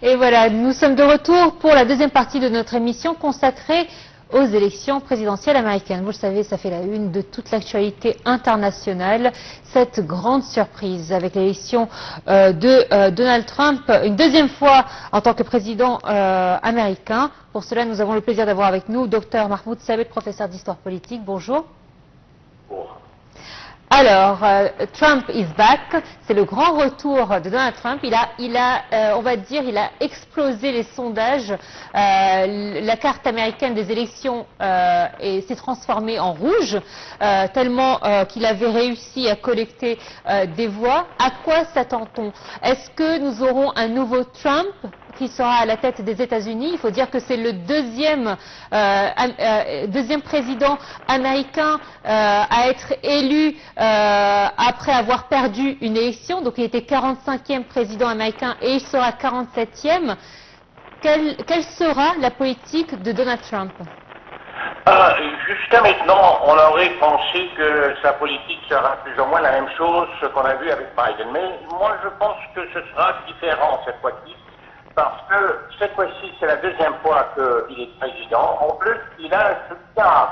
Et voilà, nous sommes de retour pour la deuxième partie de notre émission consacrée aux élections présidentielles américaines. Vous le savez, ça fait la une de toute l'actualité internationale. Cette grande surprise avec l'élection de Donald Trump, une deuxième fois en tant que président américain. Pour cela, nous avons le plaisir d'avoir avec nous Dr Mahmoud Sabet, professeur d'histoire politique. Bonjour. Alors, Trump is back, c'est le grand retour de Donald Trump. On va dire, il a explosé les sondages. La carte américaine des élections s'est transformée en rouge, tellement qu'il avait réussi à collecter des voix. À quoi s'attend-on? Est-ce que nous aurons un nouveau Trump qui sera à la tête des États-Unis? Il faut dire que c'est le deuxième président américain à être élu après avoir perdu une élection. Donc il était 45e président américain et il sera 47e. Quelle sera la politique de Donald Trump? Jusqu'à maintenant, on aurait pensé que sa politique sera plus ou moins la même chose qu'on a vu avec Biden. Mais moi, je pense que ce sera différent cette fois-ci. Parce que cette fois-ci, c'est la deuxième fois qu'il est président. En plus, il a un soutien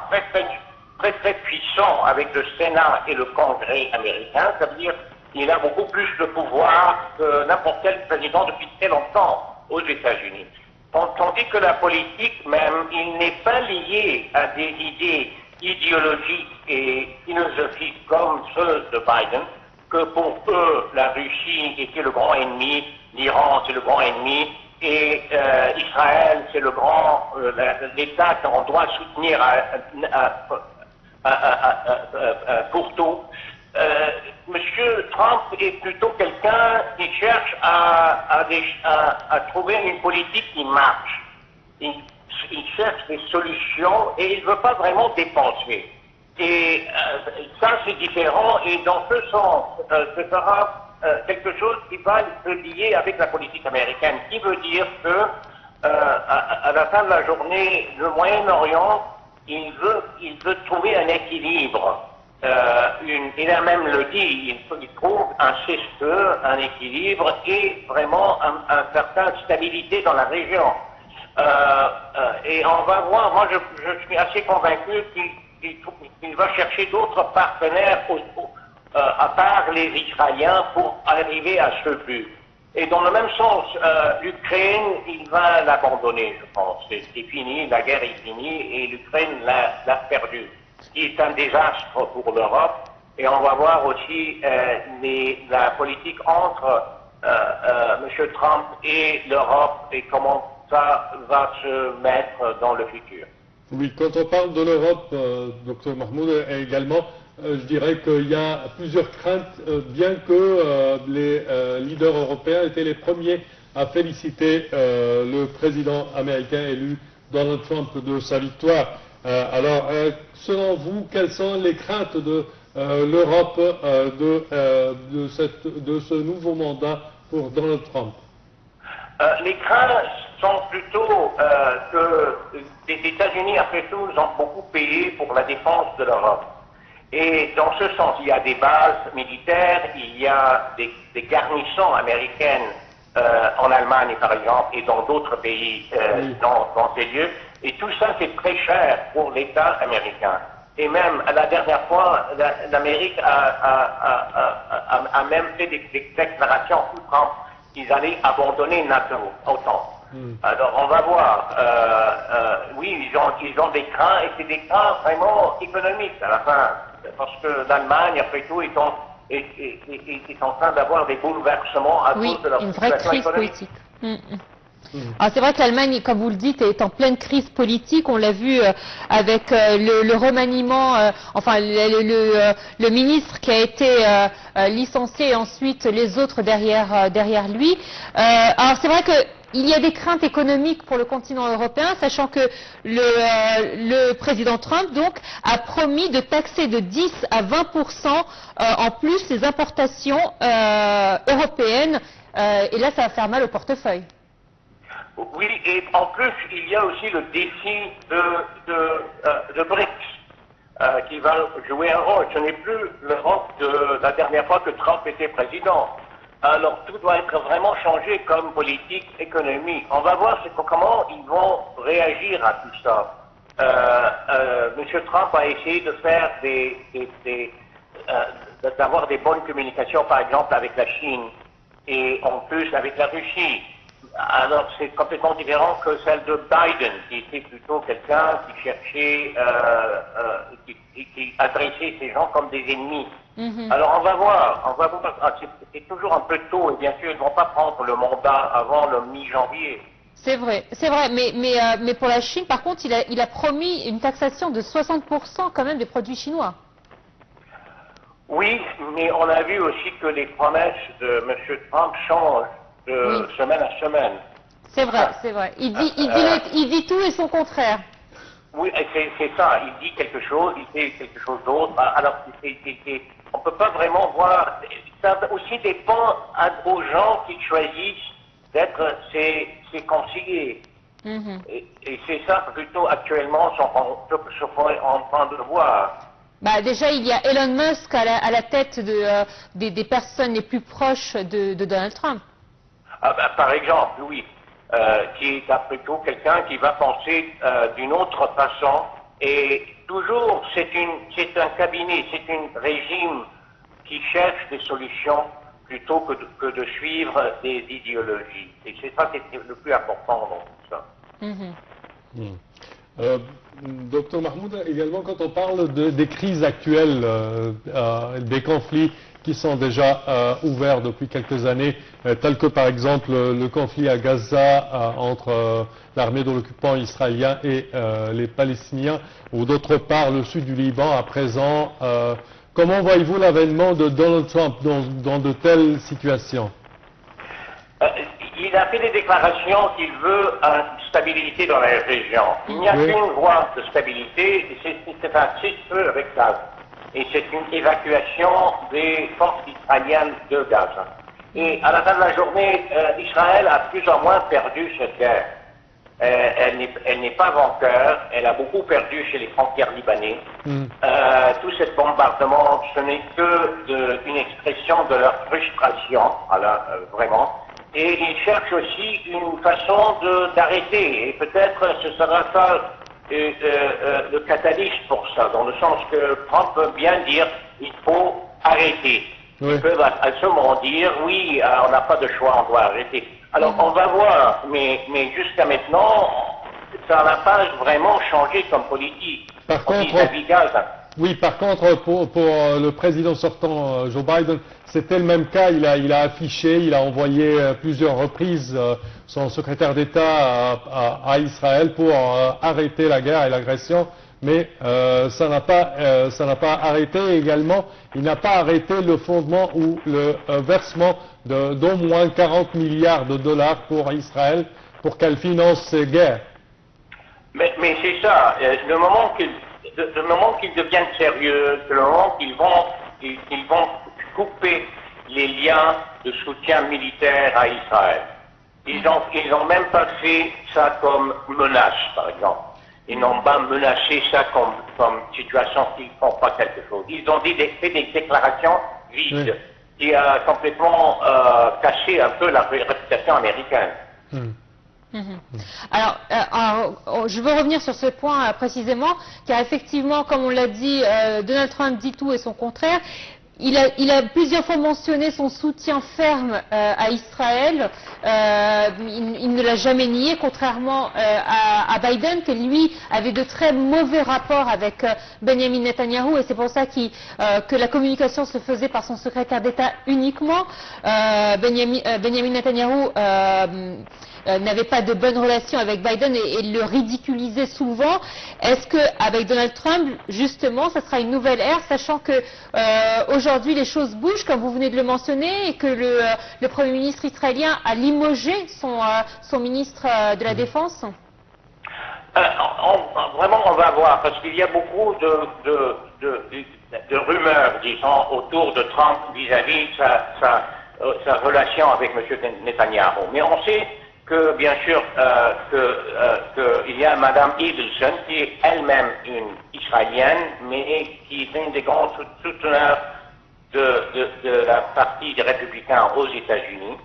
très puissant avec le Sénat et le Congrès américain. Ça veut dire qu'il a beaucoup plus de pouvoir que n'importe quel président depuis très longtemps aux États-Unis. Tandis que la politique même, il n'est pas lié à des idées idéologiques et philosophiques comme ceux de Biden, que pour eux, la Russie était le grand ennemi, l'Iran c'est le grand ennemi, et Israël c'est le grand, l'État qu'on doit soutenir pour tout. Monsieur Trump est plutôt quelqu'un qui cherche à trouver une politique qui marche. Il cherche des solutions et il ne veut pas vraiment dépenser. Et ça, c'est différent, et dans ce sens, ce sera quelque chose qui va se lier avec la politique américaine, qui veut dire que à la fin de la journée, le Moyen-Orient, il veut trouver un équilibre. Il a même le dit, il trouve un cesseux, un équilibre et vraiment une certaine stabilité dans la région. Et on va voir, moi je suis assez convaincu qu'il va chercher d'autres partenaires à part les Israéliens pour arriver à ce but. Et dans le même sens, l'Ukraine, il va l'abandonner, je pense. C'est fini, la guerre est finie et l'Ukraine l'a perdu. Ce qui est un désastre pour l'Europe. Et on va voir aussi la politique entre M. Trump et l'Europe et comment ça va se mettre dans le futur. Oui, quand on parle de l'Europe, Dr Mahmoud, également, je dirais qu'il y a plusieurs craintes, bien que les leaders européens étaient les premiers à féliciter le président américain élu Donald Trump de sa victoire. Alors, selon vous, quelles sont les craintes de l'Europe de ce nouveau mandat pour Donald Trump? Les craintes sont plutôt que les États-Unis, après tout, ont beaucoup payé pour la défense de l'Europe. Et dans ce sens, il y a des bases militaires, il y a des garnisons américaines en Allemagne, par exemple, et dans d'autres pays dans ces lieux. Et tout ça, c'est très cher pour l'État américain. Et même, la dernière fois, l'Amérique a même fait des déclarations tout Trump qu'ils allaient abandonner NATO, OTAN. Alors, on va voir. Oui, ils ont des craints, et c'est des craints vraiment économiques à la fin. Parce que l'Allemagne, après tout, est en train d'avoir des bouleversements à cause de leur une vraie crise politique. Alors c'est vrai que l'Allemagne, comme vous le dites, est en pleine crise politique. On l'a vu avec le remaniement, enfin le ministre qui a été licencié et ensuite les autres derrière lui. Alors c'est vrai qu'il y a des craintes économiques pour le continent européen, sachant que le président Trump donc a promis de taxer de 10 à 20% en plus les importations européennes. Et là, ça va faire mal au portefeuille. Oui, et en plus, il y a aussi le défi de BRICS qui va jouer un rôle. Ce n'est plus l'Europe de la dernière fois que Trump était président. Alors, tout doit être vraiment changé comme politique économique. On va voir comment ils vont réagir à tout ça. Monsieur Trump a essayé de faire d'avoir des bonnes communications, par exemple, avec la Chine et en plus avec la Russie. Alors, c'est complètement différent que celle de Biden, qui était plutôt quelqu'un qui cherchait, qui adressait ces gens comme des ennemis. Alors, on va voir. Ah, c'est toujours un peu tôt, et bien sûr, ils ne vont pas prendre le mandat avant le mi-janvier. C'est vrai, mais pour la Chine, par contre, il a promis une taxation de 60% quand même des produits chinois. Oui, mais on a vu aussi que les promesses de M. Trump changent de semaine à semaine. C'est vrai, c'est vrai. Il dit tout et son contraire. Oui, c'est ça. Il dit quelque chose, il fait quelque chose d'autre. Alors, on ne peut pas vraiment voir. Ça aussi dépend aux gens qui choisissent d'être ses conseillers. Et c'est ça plutôt actuellement qu'on est en train de voir. Bah, déjà, il y a Elon Musk à la tête des personnes les plus proches de Donald Trump. Par exemple, oui, qui est après tout quelqu'un qui va penser d'une autre façon. Et toujours, c'est un cabinet, c'est un régime qui cherche des solutions plutôt que de suivre des idéologies. Et c'est ça qui est le plus important dans tout ça. Docteur Mahmoud, également quand on parle des crises actuelles, des conflits qui sont déjà ouverts depuis quelques années, tels que par exemple le conflit à Gaza entre l'armée de l'occupant israélien et les Palestiniens, ou d'autre part le sud du Liban à présent. Comment voyez-vous l'avènement de Donald Trump dans de telles situations? Il a fait des déclarations qu'il veut une stabilité dans la région. Il n'y a qu'une voie de stabilité, c'est un cessez-le-feu avec Gaza. Et c'est une évacuation des forces israéliennes de Gaza. Et à la fin de la journée, Israël a plus ou moins perdu cette guerre. Elle n'est pas vainqueur, elle a beaucoup perdu chez les frontières libanais. Tout ce bombardement, ce n'est que une expression de leur frustration, voilà, vraiment. Et ils cherchent aussi une façon d'arrêter. Et peut-être ce sera ça le catalyse pour ça, dans le sens que Trump peut bien dire il faut arrêter. Ils peuvent à ce moment dire oui, on n'a pas de choix, on doit arrêter. Alors on va voir, mais jusqu'à maintenant, ça n'a pas vraiment changé comme politique. Par contre, oui, par contre, pour le président sortant Joe Biden, c'était le même cas. Il a affiché, il a envoyé plusieurs reprises son secrétaire d'État à Israël pour arrêter la guerre et l'agression, mais ça n'a pas arrêté également. Il n'a pas arrêté le fondement ou le versement d'au moins 40 milliards de dollars pour Israël pour qu'elle finance ses guerres. Mais c'est ça. Le moment qu'ils deviennent sérieux, le moment qu'ils vont couper les liens de soutien militaire à Israël. Ils ont même pas fait ça comme menace, par exemple. Ils n'ont pas menacé ça comme situation qu'ils ne font pas quelque chose. Ils ont fait des déclarations vides qui a complètement cassé un peu la réputation américaine. Alors, je veux revenir sur ce point précisément, car effectivement, comme on l'a dit, Donald Trump dit tout et son contraire. Il a plusieurs fois mentionné son soutien ferme à Israël. Il ne l'a jamais nié, contrairement à Biden, qui lui avait de très mauvais rapports avec Benjamin Netanyahou, et c'est pour ça que la communication se faisait par son secrétaire d'État uniquement. Benjamin Netanyahou n'avait pas de bonnes relations avec Biden et le ridiculisait souvent. Est-ce qu'avec Donald Trump, justement, ça sera une nouvelle ère, sachant que aujourd'hui les choses bougent, comme vous venez de le mentionner, et que le Premier ministre israélien a limogé son ministre de la Défense? Vraiment, on va voir, parce qu'il y a beaucoup de rumeurs, disons, autour de Trump vis-à-vis sa relation avec M. Netanyahou. Mais on sait que, bien sûr, qu'il y a Mme Edelson, qui est elle-même une Israélienne, mais qui est une des grandes souteneurs de la partie des républicains aux États-Unis.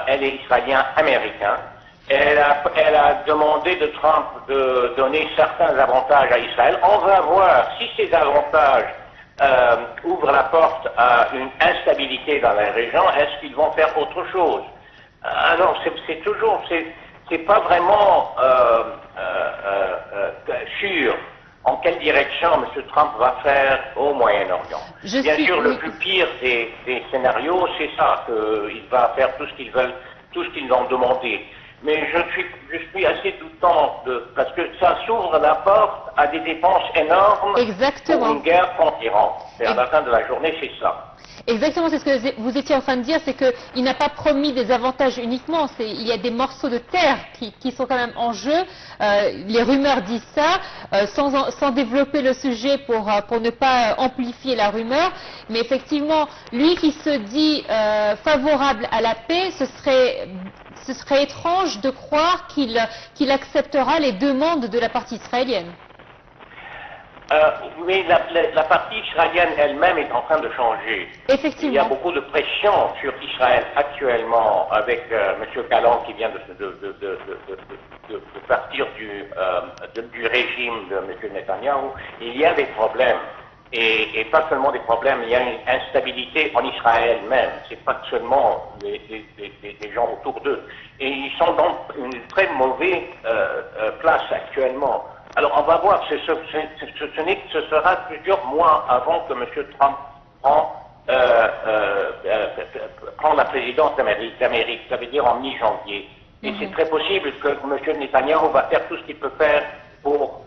Elle est israélien-américain. Elle a demandé de Trump de donner certains avantages à Israël. On va voir si ces avantages ouvrent la porte à une instabilité dans la région. Est-ce qu'ils vont faire autre chose? Alors, c'est pas vraiment sûr en quelle direction M. Trump va faire au Moyen-Orient. Bien sûr, le plus pire des scénarios, c'est ça, qu'il va faire tout ce qu'ils vont demander. Mais je suis assez doutant parce que ça s'ouvre la porte à des dépenses énormes pour une guerre contre l'Iran. Et à la fin de la journée, c'est ça. Exactement, c'est ce que vous étiez en train de dire, c'est qu'il n'a pas promis des avantages uniquement, il y a des morceaux de terre qui sont quand même en jeu. Les rumeurs disent ça, sans développer le sujet pour ne pas amplifier la rumeur, mais effectivement, lui qui se dit favorable à la paix, ce serait étrange de croire qu'il acceptera les demandes de la partie israélienne. Mais la partie israélienne elle-même est en train de changer. Effectivement. Il y a beaucoup de pression sur Israël actuellement avec M. Galland qui vient de partir du régime de M. Netanyahou. Il y a des problèmes. Et pas seulement des problèmes, il y a une instabilité en Israël même. C'est pas seulement des gens autour d'eux. Et ils sont dans une très mauvaise place actuellement. Alors on va voir, ce sera plusieurs mois avant que M. Trump prend la présidence d'Amérique, ça veut dire en mi-janvier. Et c'est très possible que M. Netanyahou va faire tout ce qu'il peut faire pour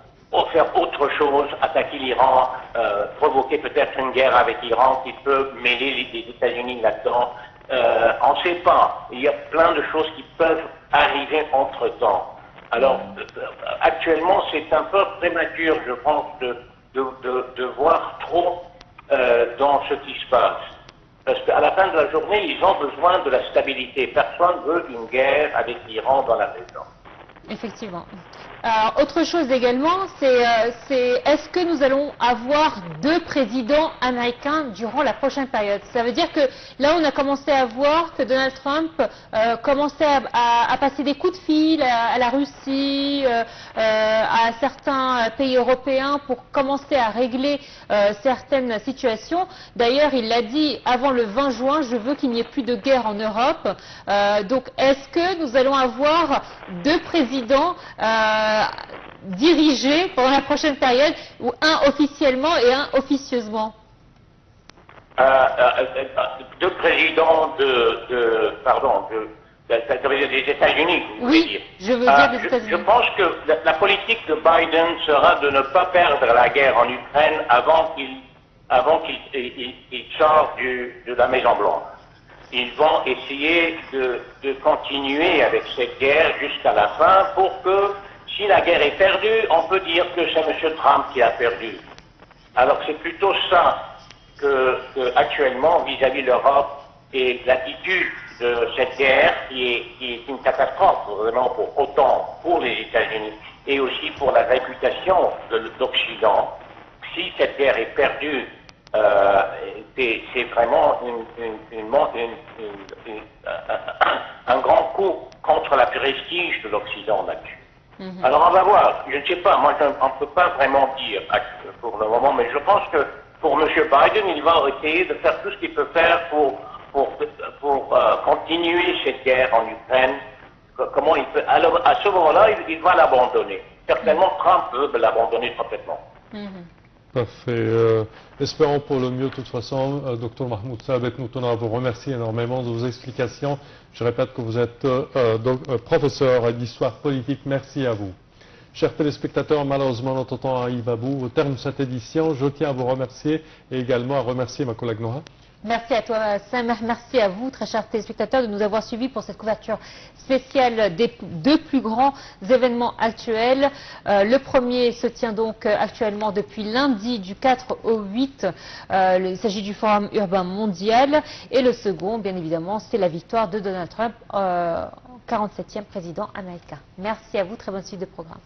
faire autre chose, attaquer l'Iran, provoquer peut-être une guerre avec l'Iran qui peut mêler les États-Unis là-dedans. On ne sait pas. Il y a plein de choses qui peuvent arriver entre-temps. Alors, actuellement, c'est un peu prématuré, je pense, de voir trop dans ce qui se passe. Parce qu'à la fin de la journée, ils ont besoin de la stabilité. Personne ne veut une guerre avec l'Iran dans la région. Effectivement. Autre chose également, c'est est-ce que nous allons avoir 2 présidents américains durant la prochaine période? Ça veut dire que là, on a commencé à voir que Donald Trump commençait à passer des coups de fil à la Russie, à certains pays européens pour commencer à régler certaines situations. D'ailleurs, il l'a dit avant le 20 juin, je veux qu'il n'y ait plus de guerre en Europe. Donc, est-ce que nous allons avoir 2 présidents dirigés pendant la prochaine période, ou un officiellement et un officieusement? 2 présidents des États-Unis, vous voulez dire. Je veux dire des États-Unis. Je pense que la politique de Biden sera de ne pas perdre la guerre en Ukraine avant qu'il sorte de la Maison-Blanche. Ils vont essayer de continuer avec cette guerre jusqu'à la fin pour que, si la guerre est perdue, on peut dire que c'est M. Trump qui a perdu. Alors c'est plutôt ça que actuellement, vis-à-vis de l'Europe et l'attitude de cette guerre qui est une catastrophe vraiment pour autant pour les États-Unis et aussi pour la réputation de l'Occident. Si cette guerre est perdue, c'est vraiment un grand coup contre la prestige de l'Occident là-dessus. Alors on va voir, je ne sais pas, moi on ne peut pas vraiment dire pour le moment, mais je pense que pour M. Biden, il va essayer de faire tout ce qu'il peut faire pour continuer cette guerre en Ukraine. Comment il peut, alors à ce moment-là, il va l'abandonner. Certainement, Trump veut l'abandonner complètement. Parfait. Espérons pour le mieux. De toute façon, Dr Mahmoud Sabet, nous tenons à vous remercier énormément de vos explications. Je répète que vous êtes professeur d'histoire politique. Merci à vous. Chers téléspectateurs, malheureusement, notre temps arrive à bout. Au terme de cette édition, je tiens à vous remercier et également à remercier ma collègue Noha. Merci à toi, Sam. Merci à vous, très chers téléspectateurs, de nous avoir suivis pour cette couverture spéciale des 2 plus grands événements actuels. Le premier se tient donc actuellement depuis lundi du 4 au 8. Il s'agit du Forum urbain mondial. Et le second, bien évidemment, c'est la victoire de Donald Trump, 47e président américain. Merci à vous, très bonne suite de programme.